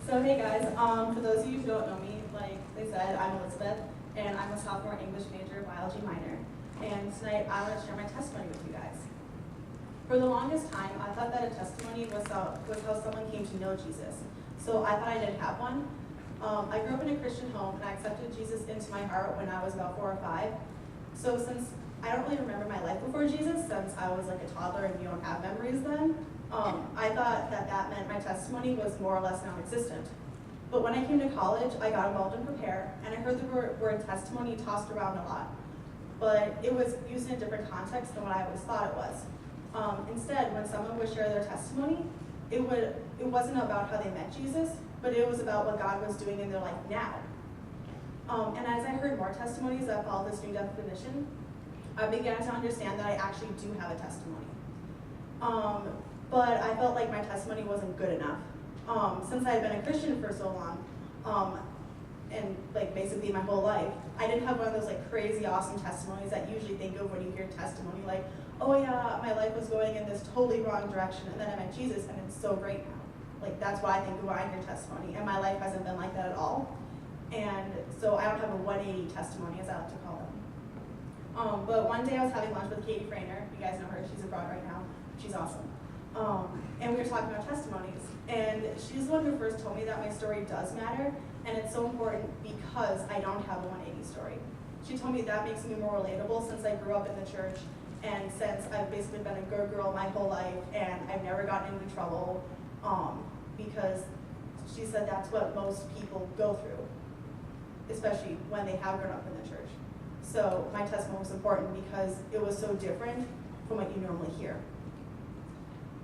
So hey guys, for those of you who don't know me, like they said, I'm Elizabeth, and I'm a sophomore English major, biology minor. And tonight I want to share my testimony with you guys. For the longest time, I thought that a testimony was how someone came to know Jesus. So I thought I didn't have one. I grew up in a Christian home, and I accepted Jesus into my heart when I was about 4 or 5. So since I don't really remember my life before Jesus, since I was like a toddler and you don't have memories then, I thought that meant my testimony was more or less non-existent. But when I came to college, I got involved in Prepare, and I heard the word testimony tossed around a lot. But it was used in a different context than what I always thought it was. Instead, when someone would share their testimony, it wasn't about how they met Jesus, but it was about what God was doing in their life now. And as I heard more testimonies that followed this new definition, I began to understand that I actually do have a testimony. But I felt like my testimony wasn't good enough. Since I had been a Christian for so long, and like basically my whole life, I didn't have one of those like crazy awesome testimonies that you usually think of when you hear testimony, like, oh yeah, my life was going in this totally wrong direction, and then I met Jesus, and it's so great now. Like that's what I think of when I hear testimony, and my life hasn't been like that at all. And so I don't have a 180 testimony, as I like to call them. But one day I was having lunch with Katie Frainer. You guys know her, she's abroad right now. She's awesome. And we were talking about testimonies. And she's the one who first told me that my story does matter, and it's so important because I don't have a 180 story. She told me that makes me more relatable since I grew up in the church, and since I've basically been a good girl my whole life, and I've never gotten into trouble, because she said that's what most people go through, especially when they have grown up in the church. So my testimony was important because it was so different from what you normally hear.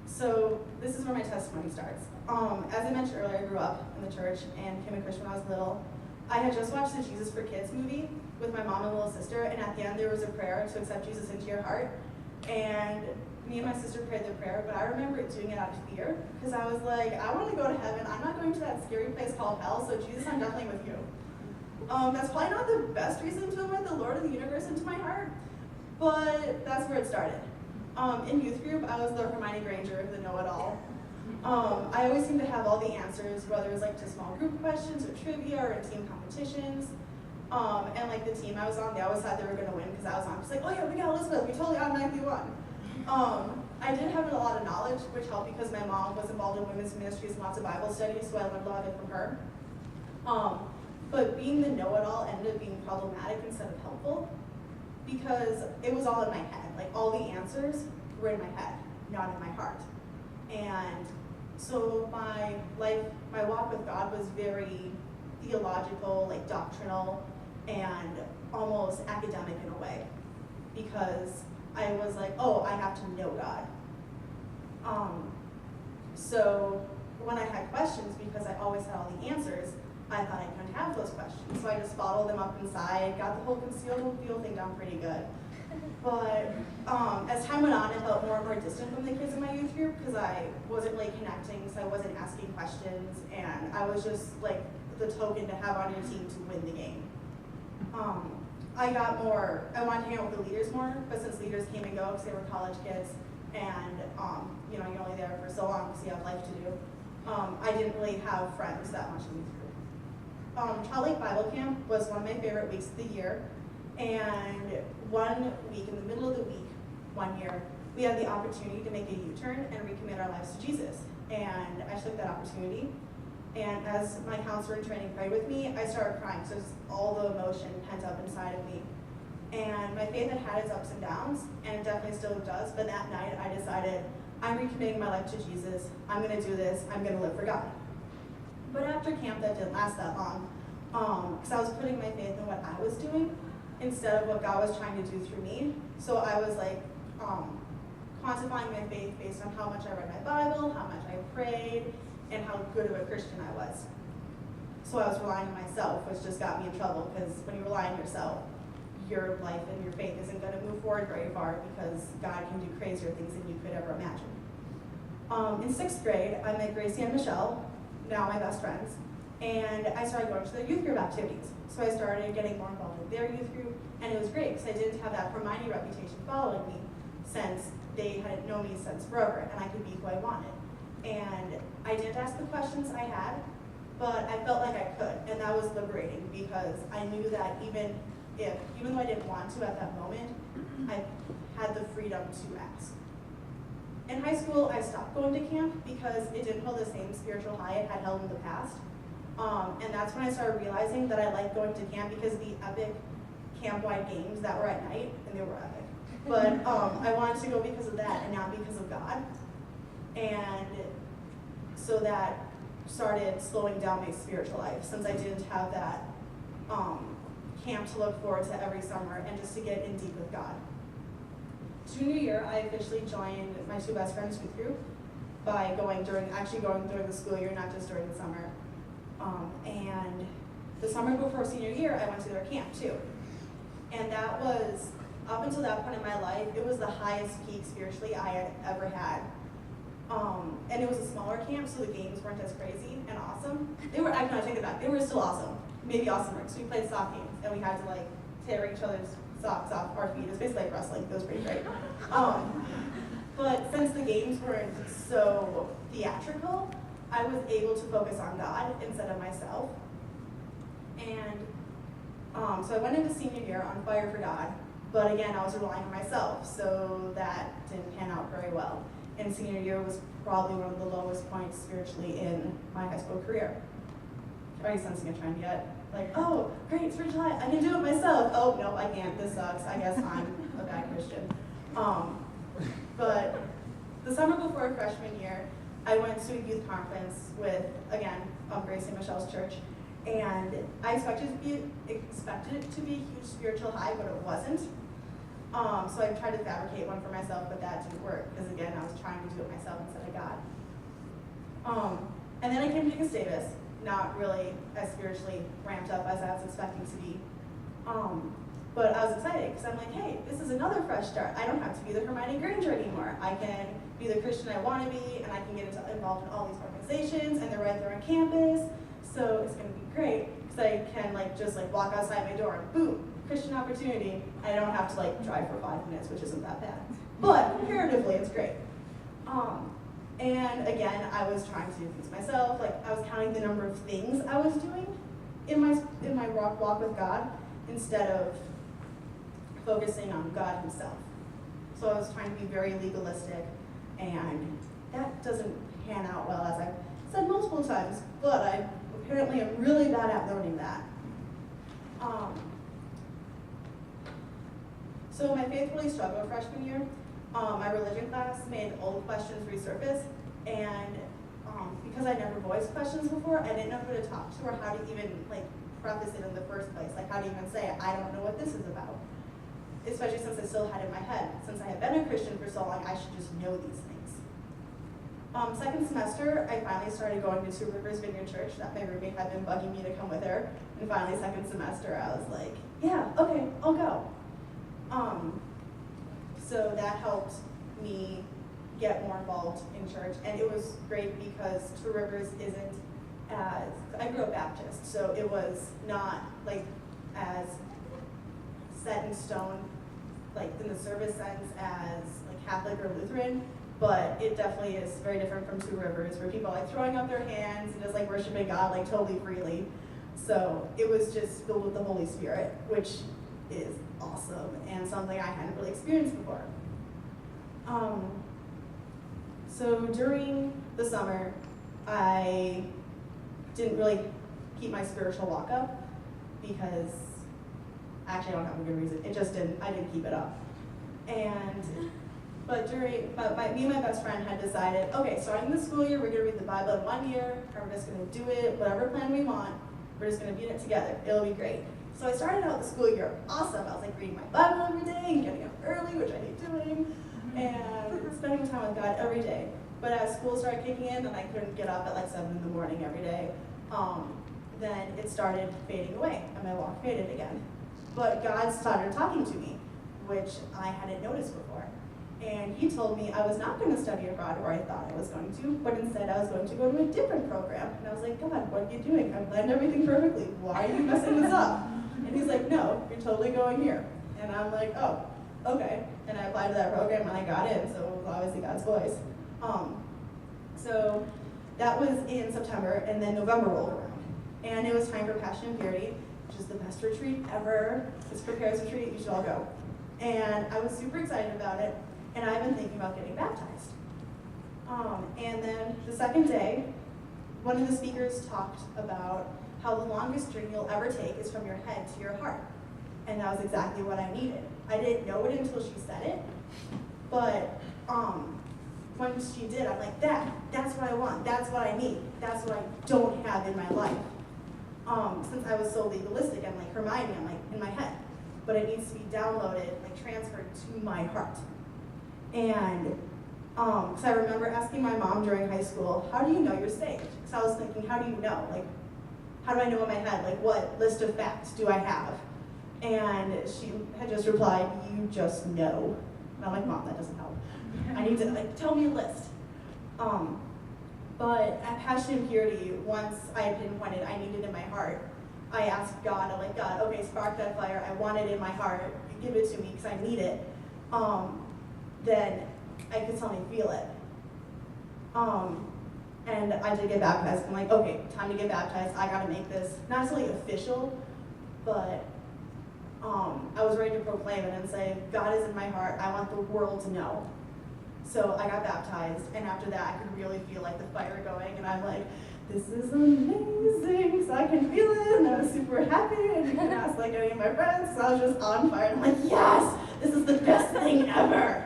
So this is where my testimony starts. As I mentioned earlier, I grew up in the church and became a Christian when I was little. I had just watched the Jesus for Kids movie with my mom and little sister, and at the end there was a prayer to accept Jesus into your heart. And me and my sister prayed the prayer, but I remember doing it out of fear because I was like, I want to go to heaven. I'm not going to that scary place called hell, so Jesus, I'm definitely with you. That's probably not the best reason to invite the Lord of the universe into my heart, but that's where it started. In youth group, I was the Hermione Granger, the know-it-all. I always seemed to have all the answers, whether it was like to small group questions or trivia or in team competitions. And like the team I was on, they always thought they were going to win because I was on. Just like, oh yeah, we got Elizabeth, we totally automatically won. I did have a lot of knowledge, which helped because my mom was involved in women's ministries and lots of Bible studies, so I learned a lot of it from her. But being the know-it-all ended up being problematic instead of helpful because it was all in my head. Like all the answers were in my head, not in my heart. And so my walk with God was very theological, like doctrinal, and almost academic in a way because I was like, oh, I have to know God. So when I had questions, because I always had all the answers, I thought I couldn't have those questions. So I just bottled them up inside, got the whole concealed feel thing down pretty good. But as time went on, I felt more and more distant from the kids in my youth group because I wasn't really connecting, so I wasn't asking questions, and I was just like the token to have on your team to win the game. I wanted to hang out with the leaders more, but since leaders came and go because they were college kids, and you're only there for so long because you have life to do, I didn't really have friends that much in youth group. Child Lake Bible Camp was one of my favorite weeks of the year, and one week, in the middle of the week, one year, we had the opportunity to make a U-turn and recommit our lives to Jesus. And I took that opportunity, and as my counselor in training prayed with me, I started crying, so just all the emotion pent up inside of me. And my faith had its ups and downs, and it definitely still does, but that night I decided, I'm recommitting my life to Jesus, I'm gonna do this, I'm gonna live for God. But after camp, that didn't last that long, because I was putting my faith in what I was doing instead of what God was trying to do through me. So I was like quantifying my faith based on how much I read my Bible, how much I prayed, and how good of a Christian I was. So I was relying on myself, which just got me in trouble because when you rely on yourself, your life and your faith isn't going to move forward very far because God can do crazier things than you could ever imagine. In 6th grade, I met Gracie and Michelle, now my best friends, and I started going to their youth group activities. So I started getting more involved with their youth group, and it was great because I didn't have that Hermione reputation following me since they had known me since forever, and I could be who I wanted. And I didn't ask the questions I had, but I felt like I could, and that was liberating because I knew that even though I didn't want to at that moment, I had the freedom to ask. In high school, I stopped going to camp because it didn't hold the same spiritual high it had held in the past. And that's when I started realizing that I liked going to camp because of the epic camp-wide games that were at night, and they were epic. But I wanted to go because of that and not because of God. And so that started slowing down my spiritual life since I didn't have that camp to look forward to every summer and just to get in deep with God. Junior year, I officially joined my two best friends' youth group by going during the school year, not just during the summer. And the summer before senior year, I went to their camp too. And that was, up until that point in my life, it was the highest peak spiritually I had ever had. And it was a smaller camp, so the games weren't as crazy and awesome. They were, I take it back, they were still awesome, maybe awesomer, because we played sock games, and we had to like tear each other's socks off our feet. It was basically like wrestling. It was pretty great. But since the games weren't so theatrical, I was able to focus on God instead of myself. And so I went into senior year on fire for God, but again, I was relying on myself, so that didn't pan out very well. And senior year was probably one of the lowest points spiritually in my high school career. Are you sensing a trend yet? Like, oh, great, spiritual high, I can do it myself. Oh, no, I can't, this sucks. I guess I'm a bad Christian. But the summer before freshman year, I went to a youth conference with, again, Grace St. Michelle's church, and I expected it to be a huge spiritual high, but it wasn't. So I tried to fabricate one for myself, but that didn't work, because again, I was trying to do it myself instead of God. And then I came to Gustavus, not really as spiritually ramped up as I was expecting to be. But I was excited because I'm like, hey, this is another fresh start. I don't have to be the Hermione Granger anymore. I can be the Christian I want to be, and I can get involved in all these organizations, and they're right there on campus. So it's going to be great because I can just walk outside my door and boom, Christian opportunity. I don't have to drive for 5 minutes, which isn't that bad. But comparatively, it's great. And again, I was trying to do things myself. I was counting the number of things I was doing in my walk with God instead of focusing on God himself. So I was trying to be very legalistic, and that doesn't pan out well, as I've said multiple times, but I apparently am really bad at learning that. So my faith really struggled freshman year. My religion class made old questions resurface, and because I never voiced questions before, I didn't know who to talk to or how to even preface it in the first place. How to even say, I don't know what this is about. Especially since I still had it in my head. Since I had been a Christian for so long, I should just know these things. Second semester, I finally started going to Two Rivers Vineyard Church that my roommate had been bugging me to come with her. And finally, second semester, I was like, yeah, okay, I'll go. So that helped me get more involved in church. And it was great because Two Rivers isn't as, I grew up Baptist, so it was not as set in stone, in the service sense as Catholic or Lutheran, but it definitely is very different from Two Rivers, where people are throwing up their hands and just worshiping God totally freely. So it was just filled with the Holy Spirit, which is awesome and something I hadn't really experienced before. So during the summer, I didn't really keep my spiritual walk up because actually I don't have a good reason. I didn't keep it up. But me and my best friend had decided, okay, starting the school year, we're gonna read the Bible in 1 year, and we're just gonna do it, whatever plan we want, we're just gonna be in it together. It'll be great. So I started out the school year awesome. I was reading my Bible every day and getting up early, which I hate doing, and spending time with God every day. But as school started kicking in and I couldn't get up at 7 in the morning every day, then it started fading away and my walk faded again. But God started talking to me, which I hadn't noticed before. And he told me I was not going to study abroad where I thought I was going to, but instead I was going to go to a different program. And I was like, God, what are you doing? I've planned everything perfectly. Why are you messing this up? And he's like, no, you're totally going here. And I'm like, oh, okay. And I applied to that program and I got in, so it was obviously God's voice. So that was in September, and then November rolled around. And it was time for Passion and Purity, which is the best retreat ever. It's Prepares retreat, you should all go. And I was super excited about it, and I've been thinking about getting baptized. And then the second day, one of the speakers talked about how the longest journey you'll ever take is from your head to your heart. And that was exactly what I needed. I didn't know it until she said it, but when she did, I'm like, that's what I want, that's what I need, that's what I don't have in my life. Since I was so legalistic, I'm like, Hermione, I'm like, in my head. But it needs to be downloaded, like transferred to my heart. And because I remember asking my mom during high school, how do you know you're saved? Because I was thinking, how do you know? Like, how do I know in my head? Like, what list of facts do I have? And she had just replied, you just know. And I'm like, Mom, that doesn't help. I need to, like, tell me a list. But at Passion and Purity, once I had pinpointed I needed it in my heart, I asked God, I'm like, God, okay, spark that fire. I want it in my heart. Give it to me because I need it. Then I could suddenly feel it. And I did get baptized. I'm like, okay, time to get baptized. I gotta make this not necessarily official, but I was ready to proclaim it and say, God is in my heart. I want the world to know. So I got baptized, and after that, I could really feel like the fire going, and I'm like, this is amazing. So I can feel it, and I was super happy, and you can ask like any of my friends. So I was just on fire, and I'm like, yes, this is the best thing ever.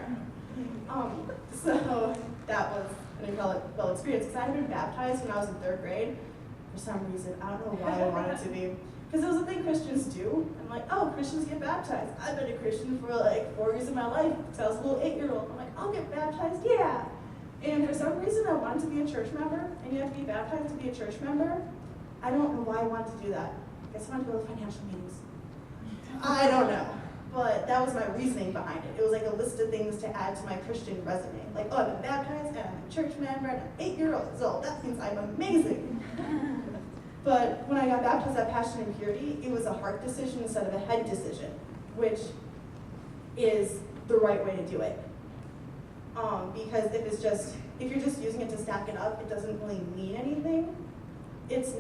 So that was an incredible experience, because I had been baptized when I was in 3rd grade. For some reason, I don't know why I wanted to be. Because it was a thing Christians do. I'm like, oh, Christians get baptized. I've been a Christian for like 4 years of my life since I was a little 8-year-old. I'm like, I'll get baptized, yeah. And for some reason, I wanted to be a church member, and you have to be baptized to be a church member. I don't know why I wanted to do that. I guess I wanted to go to financial meetings. I don't know. But that was my reasoning behind it. It was like a list of things to add to my Christian resume. Like, oh, I've been baptized, and I'm a church member, and I'm 8 years old. That means I'm amazing. But when I got baptized at Passion and Purity, it was a heart decision instead of a head decision, which is the right way to do it. Because if you're just using it to stack it up, it doesn't really mean anything. It's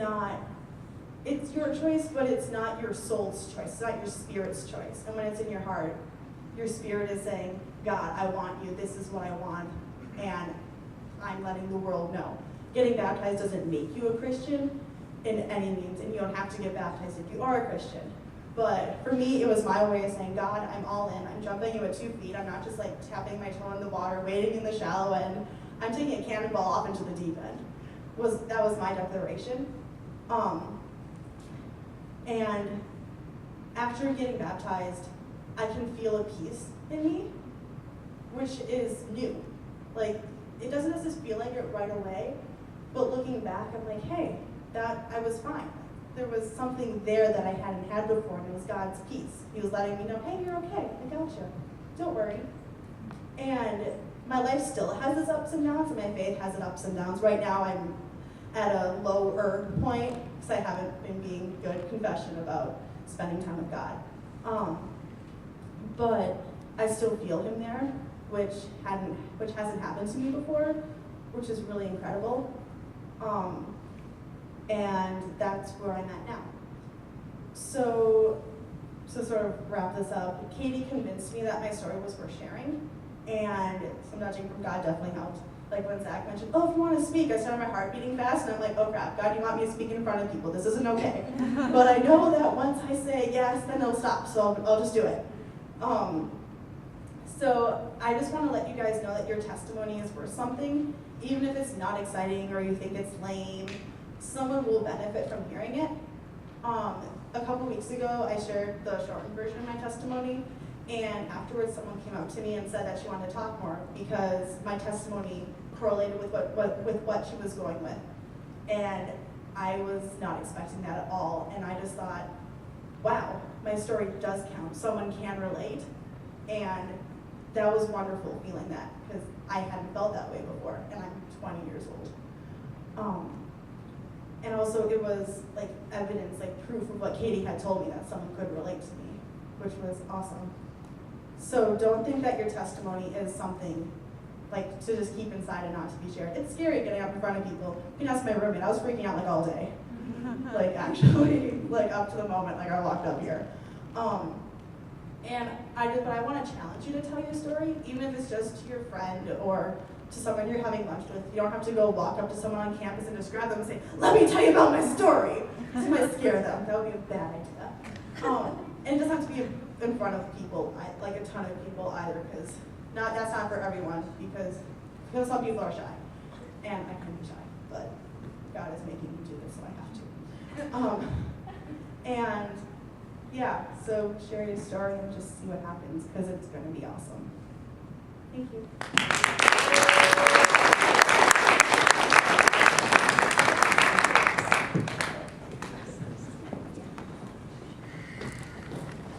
your choice, but it's not your soul's choice. It's not your spirit's choice. And when it's in your heart, your spirit is saying, God, I want you. This is what I want. And I'm letting the world know. Getting baptized doesn't make you a Christian in any means, and you don't have to get baptized if you are a Christian. But for me, it was my way of saying, God, I'm all in. I'm jumping in with 2 feet. I'm not just like tapping my toe in the water, wading in the shallow end. I'm taking a cannonball off into the deep end. That was my declaration. And after getting baptized, I can feel a peace in me, which is new. Like, it doesn't just feel like it right away, but looking back, I'm like, hey, I was fine. There was something there that I hadn't had before, and it was God's peace. He was letting me know, hey, you're okay, I got you. Don't worry. And my life still has its ups and downs, and my faith has its ups and downs. Right now, I'm at a lower point, because I haven't been being good confession about spending time with God. But I still feel him there, which hasn't happened to me before, which is really incredible. And that's where I'm at now. So to sort of wrap this up, Katie convinced me that my story was worth sharing, and some nudging from God definitely helped. Like when Zach mentioned, oh, if you want to speak, I started my heart beating fast, and I'm like, oh crap, God, you want me to speak in front of people. This isn't okay. But I know that once I say yes, then it'll stop, so I'll just do it. So I just want to let you guys know that your testimony is worth something, even if it's not exciting or you think it's lame. Someone will benefit from hearing it. A couple weeks ago, I shared the shortened version of my testimony, and afterwards someone came up to me and said that she wanted to talk more because my testimony correlated with what she was going with. And I was not expecting that at all, and I just thought, wow, my story does count. Someone can relate, and that was wonderful feeling that, because I hadn't felt that way before, and I'm 20 years old. And also it was like evidence, like proof of what Katie had told me, that someone could relate to me, which was awesome. So don't think that your testimony is something like to just keep inside and not to be shared. It's scary getting up in front of people. You can ask my roommate, I was freaking out like all day. like actually, like up to the moment like I walked up here. But I want to challenge you to tell your story, even if it's just to your friend or to someone you're having lunch with. You don't have to go walk up to someone on campus and just grab them and say, "Let me tell you about my story." It might scare them. That would be a bad idea. And it doesn't have to be in front of people, like a ton of people either, because that's not for everyone, because some people are shy, and I can be shy, but God is making me do this, so I have to. And yeah, so share your story and just see what happens, because it's going to be awesome. Thank you.